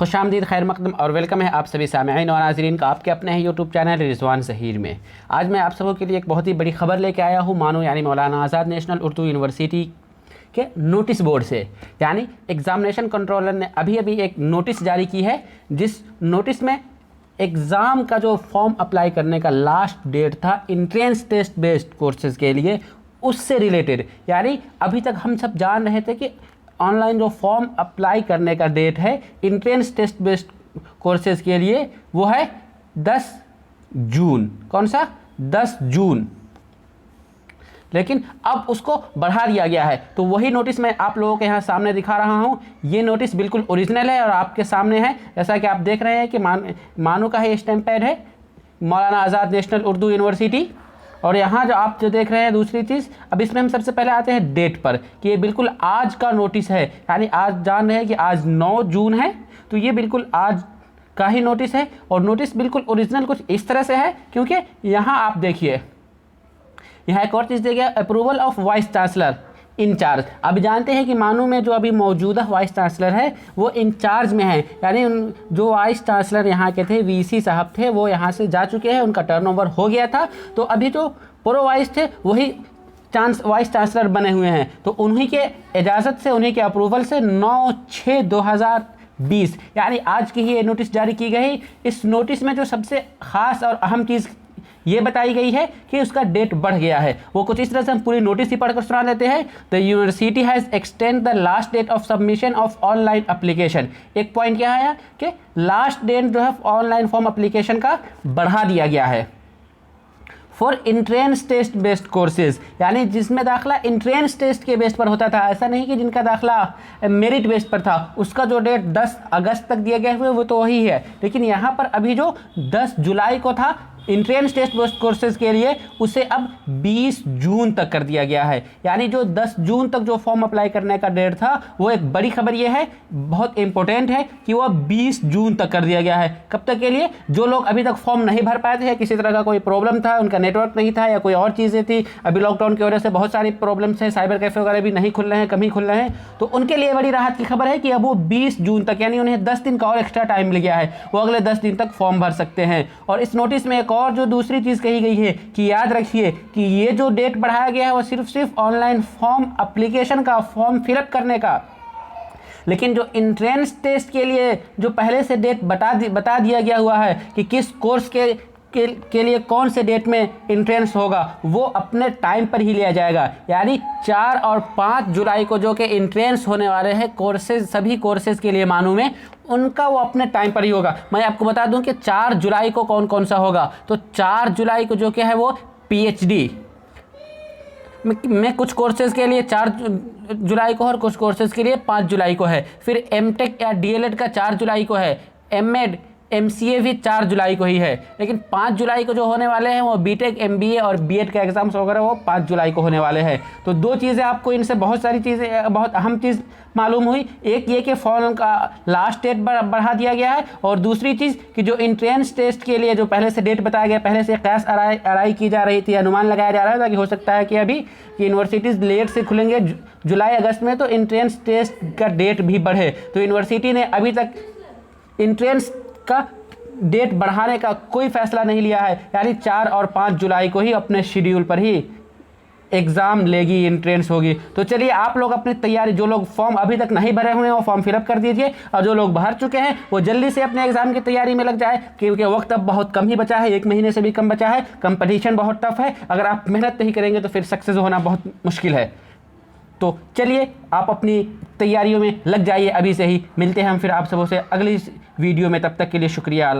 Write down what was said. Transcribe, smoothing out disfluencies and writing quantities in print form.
खुशामदीद, खैर मकदम और वेलकम है आप सभी सामईन और नाज़रीन का आपके अपने ही यूट्यूब चैनल रिजवान ज़हीर में। आज मैं आप सबों के लिए एक बहुत ही बड़ी ख़बर लेके आया हूँ। मानो यानी मौलाना आज़ाद नेशनल उर्दू यूनिवर्सिटी के नोटिस बोर्ड से, यानी एग्ज़ामिनेशन कंट्रोलर ने अभी एक नोटिस जारी की है, जिस नोटिस में एग्ज़ाम का जो फॉर्म अप्लाई करने का लास्ट डेट था इंट्रेंस टेस्ट बेस्ड कोर्सेज़ के लिए, उससे रिलेटेड। यानी अभी तक हम सब जान रहे थे कि ऑनलाइन जो फॉर्म अप्लाई करने का डेट है इंट्रेंस टेस्ट बेस्ड कोर्सेज़ के लिए वो है 10 जून। कौन सा? 10 जून। लेकिन अब उसको बढ़ा दिया गया है। तो वही नोटिस मैं आप लोगों के यहाँ सामने दिखा रहा हूँ। ये नोटिस बिल्कुल ओरिजिनल है और आपके सामने है, जैसा कि आप देख रहे हैं कि मानो का है, स्टैम्प पैड है, मौलाना आज़ाद नेशनल उर्दू यूनिवर्सिटी। और यहाँ जो आप जो देख रहे हैं दूसरी चीज़, अब इसमें हम सबसे पहले आते हैं डेट पर कि ये बिल्कुल आज का नोटिस है। यानी आज जान रहे हैं कि आज 9 जून है, तो ये बिल्कुल आज का ही नोटिस है। और नोटिस बिल्कुल ओरिजिनल कुछ इस तरह से है, क्योंकि यहाँ आप देखिए, यहाँ एक और चीज़ देखिए, approval of vice chancellor incharge. अब जानते हैं कि मानो में जो अभी मौजूदा वाइस चांसलर है वो इंचार्ज में है, यानी उन जो वाइस चांसलर यहाँ के थे, वीसी साहब थे, वो यहाँ से जा चुके हैं, उनका टर्नओवर हो गया था। तो अभी जो प्रो वाइस थे वही वाइस चांसलर बने हुए हैं। तो उन्हीं के इजाज़त से, उन्हीं के अप्रूवल से 9/6/2020 यानी आज की ही ये नोटिस जारी की गई। इस नोटिस में जो सबसे ख़ास और अहम चीज़ ये बताई गई है कि उसका डेट बढ़ गया है। वो कुछ इस तरह से हम पूरी नोटिस ही पढ़कर सुना देते हैं। The university has extend the last date of submission of online application. एक पॉइंट क्या है कि लास्ट डेट जो है ऑनलाइन फॉर्म एप्लीकेशन का बढ़ा दिया गया है for entrance test based courses, यानी जिसमें दाखिला इंट्रेंस टेस्ट के बेस पर होता था। ऐसा नहीं कि जिनका दाखिला मेरिट बेस पर था, उसका जो डेट 10 अगस्त तक दिया गया हुआ वो तो वही है। लेकिन यहाँ पर अभी जो 10 जुलाई को था इंट्रेंस टेस्ट बेस्ड कोर्सेज के लिए, उसे अब 20 जून तक कर दिया गया है। यानी जो 10 जून तक जो फॉर्म अप्लाई करने का डेट था, वो एक बड़ी खबर ये है, बहुत इंपॉर्टेंट है कि वो 20 जून तक कर दिया गया है। कब तक के लिए? जो लोग अभी तक फॉर्म नहीं भर पाए थे, किसी तरह का कोई प्रॉब्लम था, उनका नेटवर्क नहीं था या कोई और चीज़ें थी, अभी लॉकडाउन की वजह से बहुत सारी प्रॉब्लम्स हैं, साइबर कैफ़े वगैरह भी नहीं खुल रहे हैं, कम ही खुल रहे हैं, तो उनके लिए बड़ी राहत की खबर है कि अब वो 20 जून तक, यानी उन्हें 10 दिन का और एक्स्ट्रा टाइम मिल गया है, वो अगले 10 दिन तक फॉर्म भर सकते हैं। और इस नोटिस में एक और जो दूसरी चीज़ कही गई है कि याद रखिए कि ये जो डेट बढ़ाया गया है वो सिर्फ ऑनलाइन फॉर्म एप्लीकेशन का, फॉर्म फिलअप करने का। लेकिन जो इंट्रेंस टेस्ट के लिए जो पहले से डेट बता दिया गया हुआ है कि किस कोर्स के लिए कौन से डेट में इंट्रेंस होगा, वो अपने टाइम पर ही लिया जाएगा। यानी 4 और 5 जुलाई को जो कि इंट्रेंस होने वाले हैं कोर्सेज, सभी कोर्सेज के लिए मानूं में, उनका वो अपने टाइम पर ही होगा। मैं आपको बता दूं कि 4 जुलाई को कौन कौन सा होगा। तो 4 जुलाई को जो कि है वो पीएचडी में कुछ कोर्सेज़ के लिए 4 जुलाई को और कुछ कोर्सेज़ के लिए 5 जुलाई को है। फिर एमटेक या डीएलएड का 4 जुलाई को है, एमएड एमसीए भी 4 जुलाई को ही है। लेकिन 5 जुलाई को जो होने वाले हैं वो बीटेक, एमबीए और बीएड का एग्ज़ाम्स वगैरह वो 5 जुलाई को होने वाले हैं। तो दो चीज़ें आपको इनसे बहुत सारी चीज़ें, बहुत अहम चीज़ मालूम हुई। एक ये कि फॉर्म का लास्ट डेट बढ़ा दिया गया है, और दूसरी चीज़ कि जो इंट्रेंस टेस्ट के लिए जो पहले से डेट बताया गया, पहले से कयास आराई की जा रही थी, अनुमान लगाया जा रहा था कि हो सकता है कि अभी यूनिवर्सिटीज़ लेट से खुलेंगे जुलाई अगस्त में, तो इंट्रेंस टेस्ट का डेट भी बढ़े। तो यूनिवर्सिटी ने अभी तक इंट्रेंस का डेट बढ़ाने का कोई फैसला नहीं लिया है, यानी 4 और 5 जुलाई को ही अपने शेड्यूल पर ही एग्ज़ाम लेगी, इंट्रेंस होगी। तो चलिए आप लोग अपनी तैयारी, जो लोग फॉर्म अभी तक नहीं भरे हुए हैं वो फॉर्म फिलअप कर दीजिए, और जो लोग भर चुके हैं वो जल्दी से अपने एग्ज़ाम की तैयारी में लग जाए, क्योंकि वक्त अब बहुत कम ही बचा है, 1 महीने से भी कम बचा है। कंपटीशन बहुत टफ है, अगर आप मेहनत नहीं करेंगे तो फिर सक्सेस होना बहुत मुश्किल है। तो चलिए आप अपनी तैयारियों में लग जाइए अभी से ही। मिलते हैं हम फिर आप सबों से अगली वीडियो में, तब तक के लिए शुक्रिया।